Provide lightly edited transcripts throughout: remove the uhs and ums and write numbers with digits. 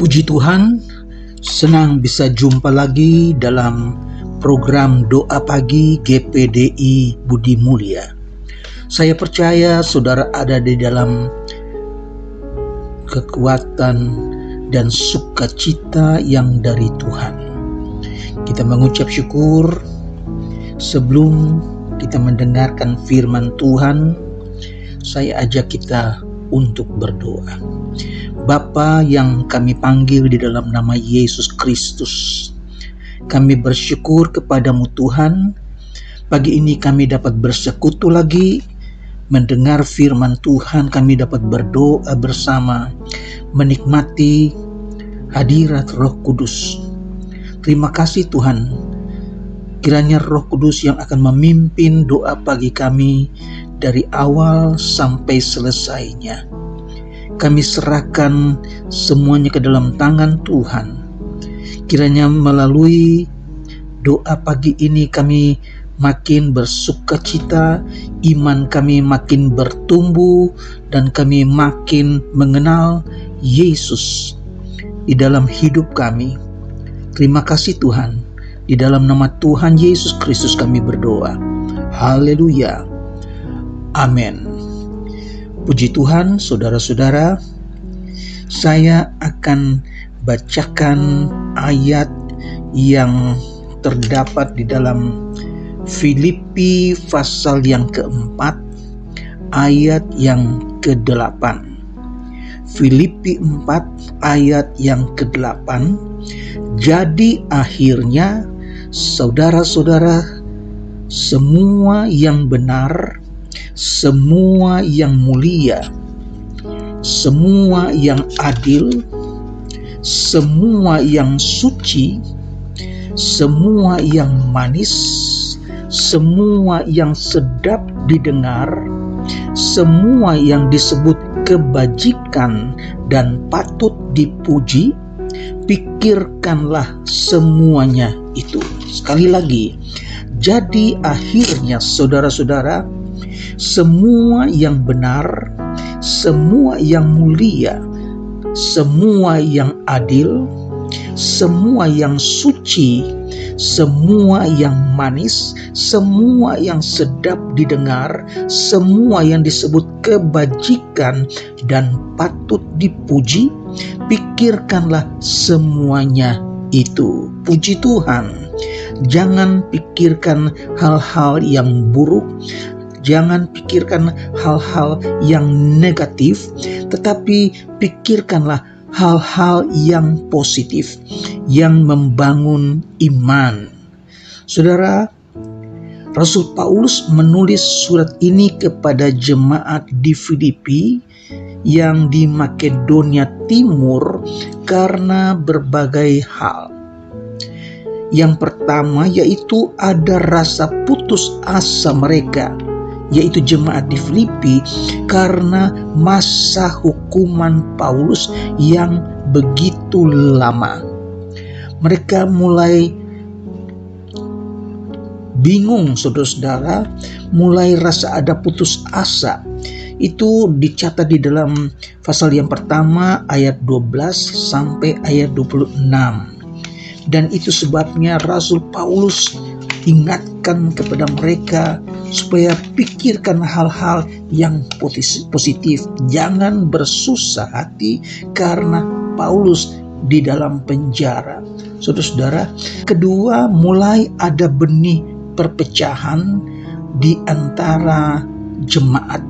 Puji Tuhan, senang bisa jumpa lagi dalam program Doa Pagi GPDI Budi Mulia. Saya percaya saudara ada di dalam kekuatan dan sukacita yang dari Tuhan. Kita mengucap syukur sebelum kita mendengarkan firman Tuhan. Saya ajak kita untuk berdoa. Bapa yang kami panggil di dalam nama Yesus Kristus, kami bersyukur kepadamu Tuhan. Pagi ini kami dapat bersekutu lagi, mendengar firman Tuhan, kami dapat berdoa bersama, menikmati hadirat Roh Kudus. Terima kasih Tuhan, kiranya Roh Kudus yang akan memimpin doa pagi kami dari awal sampai selesainya. Kami serahkan semuanya ke dalam tangan Tuhan. Kiranya melalui doa pagi ini kami makin bersukacita, iman kami makin bertumbuh, dan kami makin mengenal Yesus di dalam hidup kami. Terima kasih Tuhan. Di dalam nama Tuhan Yesus Kristus kami berdoa. Haleluya. Amin. Puji Tuhan, saudara-saudara, saya akan bacakan ayat yang terdapat di dalam Filipi pasal yang keempat, ayat yang ke-8. Filipi 4 ayat yang ke-8. Jadi akhirnya, saudara-saudara, semua yang benar, semua yang mulia, semua yang adil, semua yang suci, semua yang manis, semua yang sedap didengar, semua yang disebut kebajikan dan patut dipuji, pikirkanlah semuanya itu. Sekali lagi, jadi akhirnya saudara-saudara, semua yang benar, semua yang mulia, semua yang adil, semua yang suci, semua yang manis, semua yang sedap didengar, semua yang disebut kebajikan dan patut dipuji, pikirkanlah semuanya itu. Puji Tuhan. Jangan pikirkan hal-hal yang buruk, jangan pikirkan hal-hal yang negatif, tetapi pikirkanlah hal-hal yang positif, yang membangun iman. Saudara, Rasul Paulus menulis surat ini kepada jemaat di Filipi yang di Makedonia Timur karena berbagai hal. Yang pertama yaitu ada rasa putus asa mereka, yaitu jemaat di Filipi, karena masa hukuman Paulus yang begitu lama. Mereka mulai bingung, saudara-saudara, mulai rasa ada putus asa. Itu dicatat di dalam pasal yang pertama ayat 12 sampai ayat 26. Dan itu sebabnya Rasul Paulus ingatkan kepada mereka supaya pikirkan hal-hal yang positif. Jangan bersusah hati karena Paulus di dalam penjara. Saudara-saudara, kedua, mulai ada benih perpecahan di antara jemaat.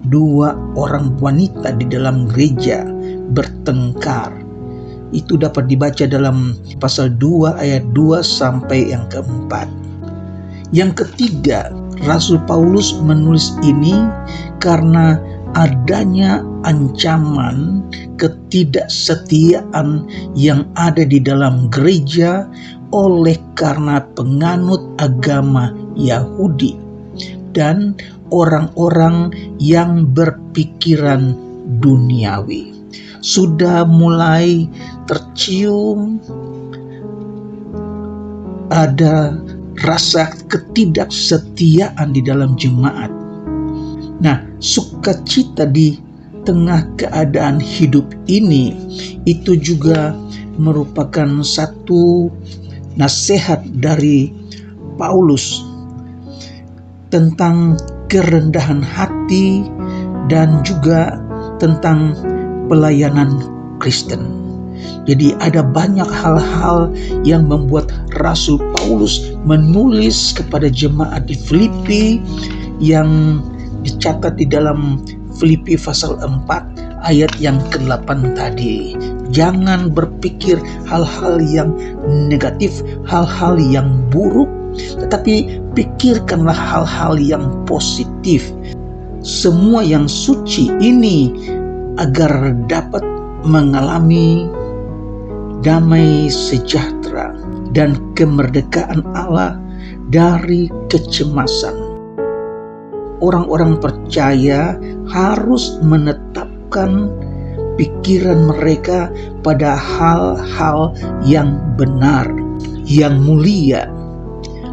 Dua orang wanita di dalam gereja bertengkar. Itu dapat dibaca dalam pasal 2 ayat 2 sampai yang keempat. Yang ketiga, Rasul Paulus menulis ini karena adanya ancaman ketidaksetiaan yang ada di dalam gereja oleh karena penganut agama Yahudi dan orang-orang yang berpikiran duniawi. Sudah mulai tercium ada rasa ketidaksetiaan di dalam jemaat. Nah, sukacita di tengah keadaan hidup ini, itu juga merupakan satu nasihat dari Paulus tentang kerendahan hati dan juga tentang pelayanan Kristen. Jadi ada banyak hal-hal yang membuat Rasul Paulus menulis kepada jemaat di Filipi yang dicatat di dalam Filipi pasal 4 ayat yang ke-8 tadi. Jangan berpikir hal-hal yang negatif, hal-hal yang buruk, tetapi pikirkanlah hal-hal yang positif. Semua yang suci ini agar dapat mengalami damai sejahtera dan kemerdekaan Allah dari kecemasan. Orang-orang percaya harus menetapkan pikiran mereka pada hal-hal yang benar, yang mulia,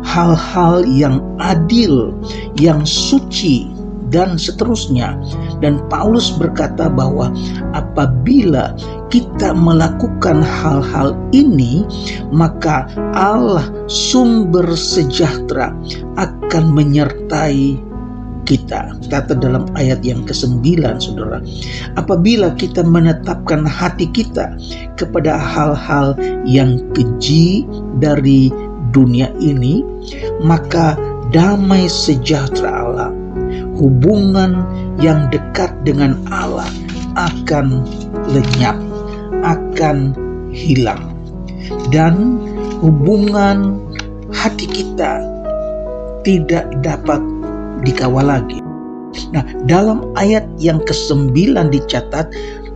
hal-hal yang adil, yang suci, dan seterusnya. Dan Paulus berkata bahwa apabila kita melakukan hal-hal ini, maka Allah sumber sejahtera akan menyertai kita. Kata dalam ayat yang ke-9, saudara, apabila kita menetapkan hati kita kepada hal-hal yang keji dari dunia ini, maka damai sejahtera Allah, hubungan yang dekat dengan Allah akan lenyap, akan hilang, dan hubungan hati kita tidak dapat dikawal lagi. Nah, dalam ayat yang ke-9 dicatat,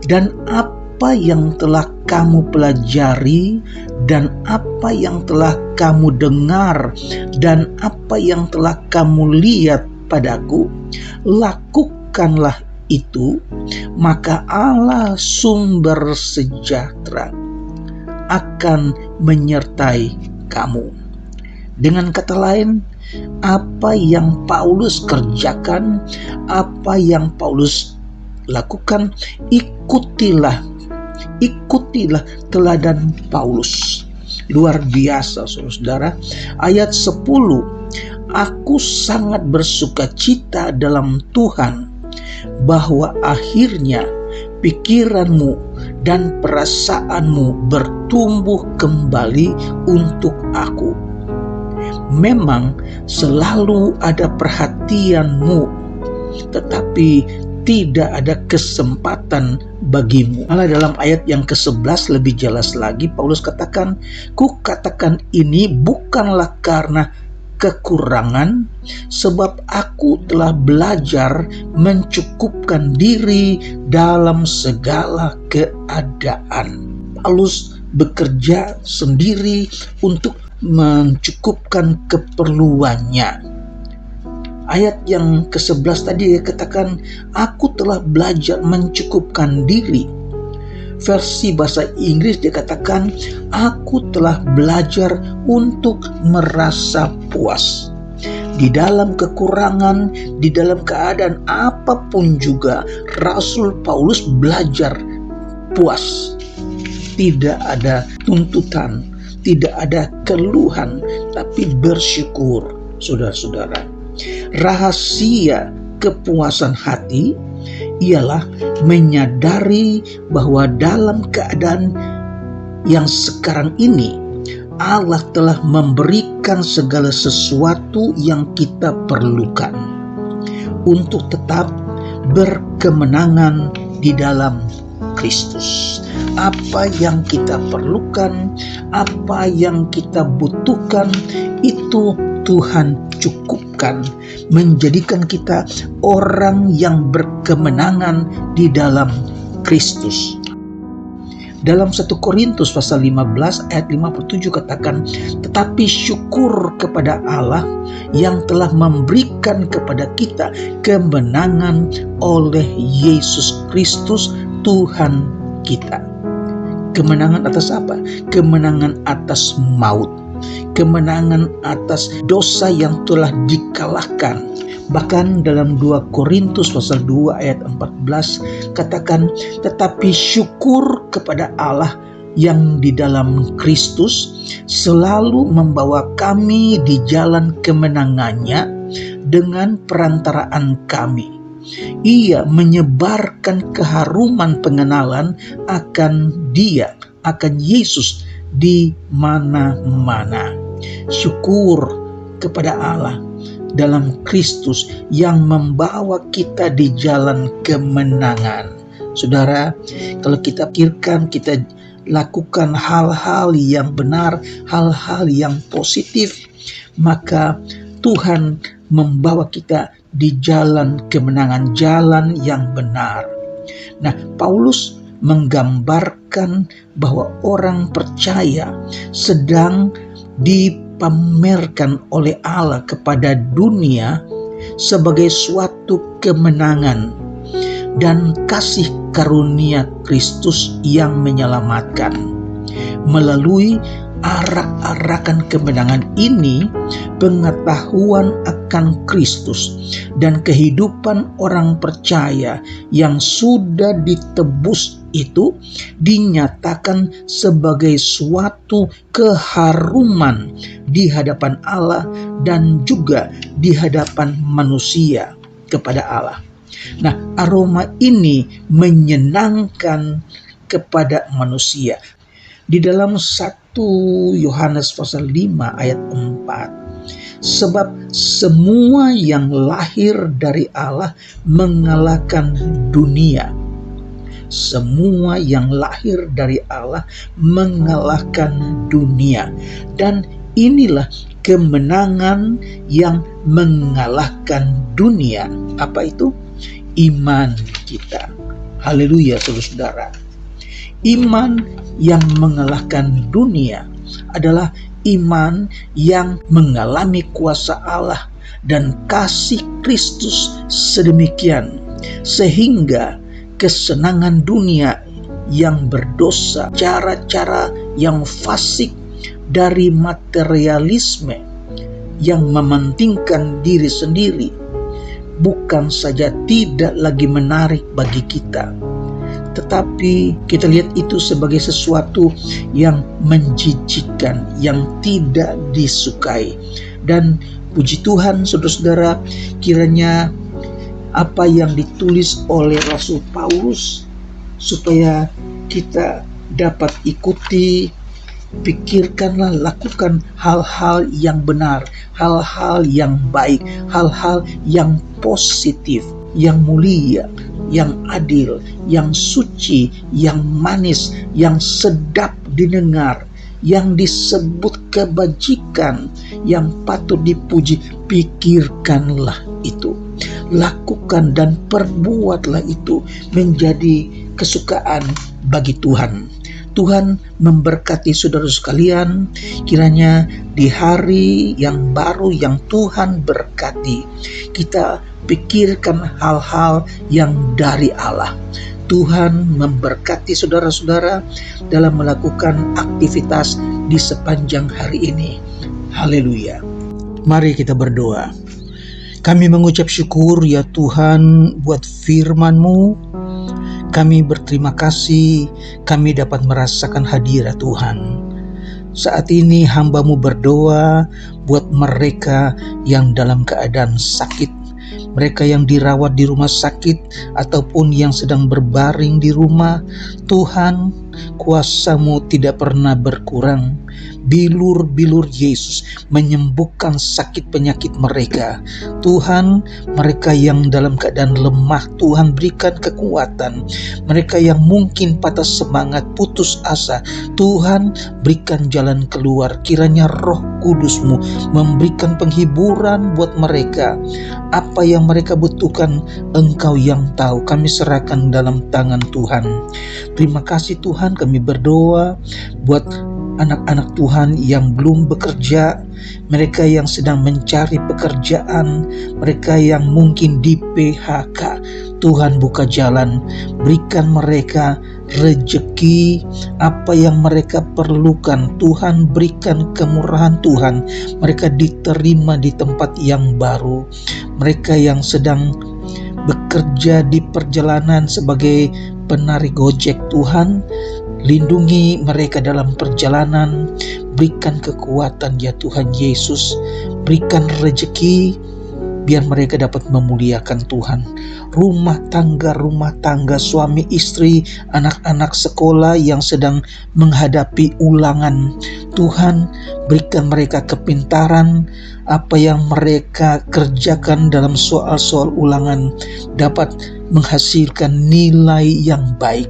dan apa yang telah kamu pelajari, dan apa yang telah kamu dengar, dan apa yang telah kamu lihat padaku, lakukanlah itu, maka Allah sumber sejahtera akan menyertai kamu. Dengan kata lain, apa yang Paulus kerjakan, apa yang Paulus lakukan, ikutilah teladan Paulus. Luar biasa, saudara. Ayat 10, aku sangat bersukacita dalam Tuhan bahwa akhirnya pikiranmu dan perasaanmu bertumbuh kembali untuk aku. Memang selalu ada perhatianmu, tetapi tidak ada kesempatan bagimu. Malah dalam ayat yang ke-11 lebih jelas lagi, Paulus katakan, ku katakan ini bukanlah karena kekurangan, sebab aku telah belajar mencukupkan diri dalam segala keadaan. Paulus bekerja sendiri untuk mencukupkan keperluannya. Ayat yang ke-11 tadi dia katakan, aku telah belajar mencukupkan diri. Versi bahasa Inggris dia katakan, aku telah belajar untuk merasa puas. Di dalam kekurangan, di dalam keadaan apapun juga, Rasul Paulus belajar puas. Tidak ada tuntutan, tidak ada keluhan, tapi bersyukur, saudara-saudara. Rahasia kepuasan hati ialah menyadari bahwa dalam keadaan yang sekarang ini, Allah telah memberikan segala sesuatu yang kita perlukan untuk tetap berkemenangan di dalam Kristus. Apa yang kita perlukan, apa yang kita butuhkan, itu Tuhan cukupkan, menjadikan kita orang yang berkemenangan di dalam Kristus. Dalam 1 Korintus pasal 15 ayat 57 katakan, tetapi syukur kepada Allah yang telah memberikan kepada kita kemenangan oleh Yesus Kristus Tuhan kita. Kemenangan atas apa? Kemenangan atas maut. Kemenangan atas dosa yang telah dikalahkan. Bahkan dalam 2 Korintus pasal 2 ayat 14 katakan, tetapi syukur kepada Allah yang di dalam Kristus selalu membawa kami di jalan kemenangannya dengan perantaraan kami. Ia menyebarkan keharuman pengenalan akan Dia, akan Yesus di mana-mana. Syukur kepada Allah dalam Kristus yang membawa kita di jalan kemenangan. Saudara, kalau kita pikirkan, kita lakukan hal-hal yang benar, hal-hal yang positif, maka Tuhan membawa kita di jalan kemenangan, jalan yang benar. Nah, Paulus menggambarkan bahwa orang percaya sedang dipamerkan oleh Allah kepada dunia sebagai suatu kemenangan dan kasih karunia Kristus yang menyelamatkan. Melalui arak-arakan kemenangan ini, pengetahuan akan Kristus dan kehidupan orang percaya yang sudah ditebus itu dinyatakan sebagai suatu keharuman di hadapan Allah dan juga di hadapan manusia kepada Allah. Nah, aroma ini menyenangkan kepada manusia. Di dalam 1 Yohanes pasal 5 ayat 4, sebab semua yang lahir dari Allah mengalahkan dunia. Semua yang lahir dari Allah mengalahkan dunia. Dan inilah kemenangan yang mengalahkan dunia. Apa itu? Iman kita. Haleluya, saudara. Iman yang mengalahkan dunia adalah iman yang mengalami kuasa Allah dan kasih Kristus sedemikian sehingga kesenangan dunia yang berdosa, cara-cara yang fasik dari materialisme yang mementingkan diri sendiri, bukan saja tidak lagi menarik bagi kita, tetapi kita lihat itu sebagai sesuatu yang menjijikkan, yang tidak disukai. Dan puji Tuhan, saudara-saudara, kiranya apa yang ditulis oleh Rasul Paulus supaya kita dapat ikuti. Pikirkanlah, lakukan hal-hal yang benar, hal-hal yang baik, hal-hal yang positif, yang mulia, yang adil, yang suci, yang manis, yang sedap didengar, yang disebut kebajikan, yang patut dipuji. Pikirkanlah itu, lakukan dan perbuatlah itu menjadi kesukaan bagi Tuhan. Tuhan memberkati saudara sekalian. Kiranya di hari yang baru yang Tuhan berkati, kita pikirkan hal-hal yang dari Allah. Tuhan memberkati saudara-saudara dalam melakukan aktivitas di sepanjang hari ini. Haleluya. Mari kita berdoa. Kami mengucap syukur ya Tuhan buat firman-Mu. Kami berterima kasih kami dapat merasakan hadirat Tuhan. Saat ini hamba-Mu berdoa buat mereka yang dalam keadaan sakit, mereka yang dirawat di rumah sakit ataupun yang sedang berbaring di rumah. Tuhan, kuasa-Mu tidak pernah berkurang. Bilur-bilur Yesus menyembuhkan sakit penyakit mereka. Tuhan, mereka yang dalam keadaan lemah, Tuhan berikan kekuatan. Mereka yang mungkin patah semangat, putus asa, Tuhan berikan jalan keluar. Kiranya Roh Kudus-Mu memberikan penghiburan buat mereka. Apa yang mereka butuhkan, Engkau yang tahu. Kami serahkan dalam tangan Tuhan. Terima kasih Tuhan, kami berdoa buat anak-anak Tuhan yang belum bekerja, mereka yang sedang mencari pekerjaan, mereka yang mungkin di PHK. Tuhan buka jalan, berikan mereka rejeki, apa yang mereka perlukan. Tuhan berikan kemurahan Tuhan, mereka diterima di tempat yang baru. Mereka yang sedang bekerja di perjalanan sebagai penarik gojek, Tuhan lindungi mereka dalam perjalanan, berikan kekuatan ya Tuhan Yesus, berikan rejeki biar mereka dapat memuliakan Tuhan. Rumah tangga, suami istri, anak-anak sekolah yang sedang menghadapi ulangan, Tuhan berikan mereka kepintaran. Apa yang mereka kerjakan dalam soal-soal ulangan dapat menghasilkan nilai yang baik.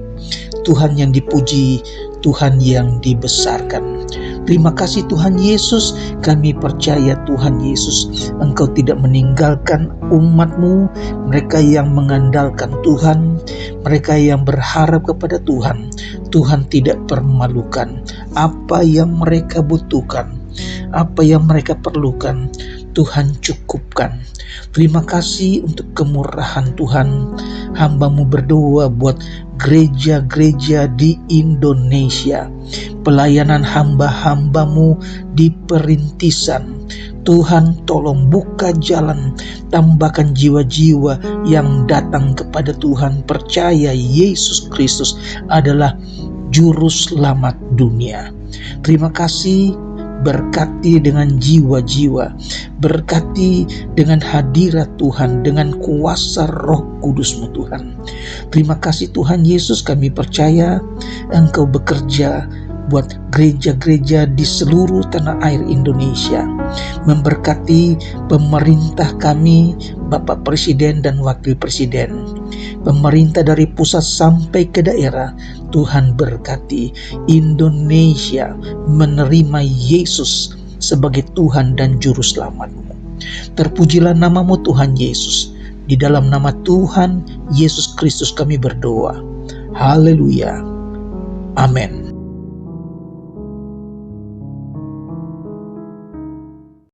Tuhan yang dipuji, Tuhan yang dibesarkan. Terima kasih Tuhan Yesus, kami percaya Tuhan Yesus, Engkau tidak meninggalkan umat-Mu, mereka yang mengandalkan Tuhan, mereka yang berharap kepada Tuhan. Tuhan tidak permalukan apa yang mereka butuhkan, apa yang mereka perlukan, Tuhan cukupkan. Terima kasih untuk kemurahan Tuhan. Hamba-Mu berdoa buat gereja-gereja di Indonesia, pelayanan hamba-hamba-Mu di perintisan. Tuhan tolong buka jalan, tambahkan jiwa-jiwa yang datang kepada Tuhan, percaya Yesus Kristus adalah juru selamat dunia. Terima kasih, berkati dengan jiwa-jiwa, berkati dengan hadirat Tuhan, dengan kuasa Roh Kudus-Mu Tuhan. Terima kasih Tuhan Yesus, kami percaya Engkau bekerja buat gereja-gereja di seluruh tanah air Indonesia, memberkati pemerintah kami, Bapak Presiden dan Wakil Presiden, pemerintah dari pusat sampai ke daerah. Tuhan berkati Indonesia menerima Yesus sebagai Tuhan dan Juru Selamat-Mu. Terpujilah nama-Mu Tuhan Yesus. Di dalam nama Tuhan Yesus Kristus kami berdoa. Haleluya. Amin.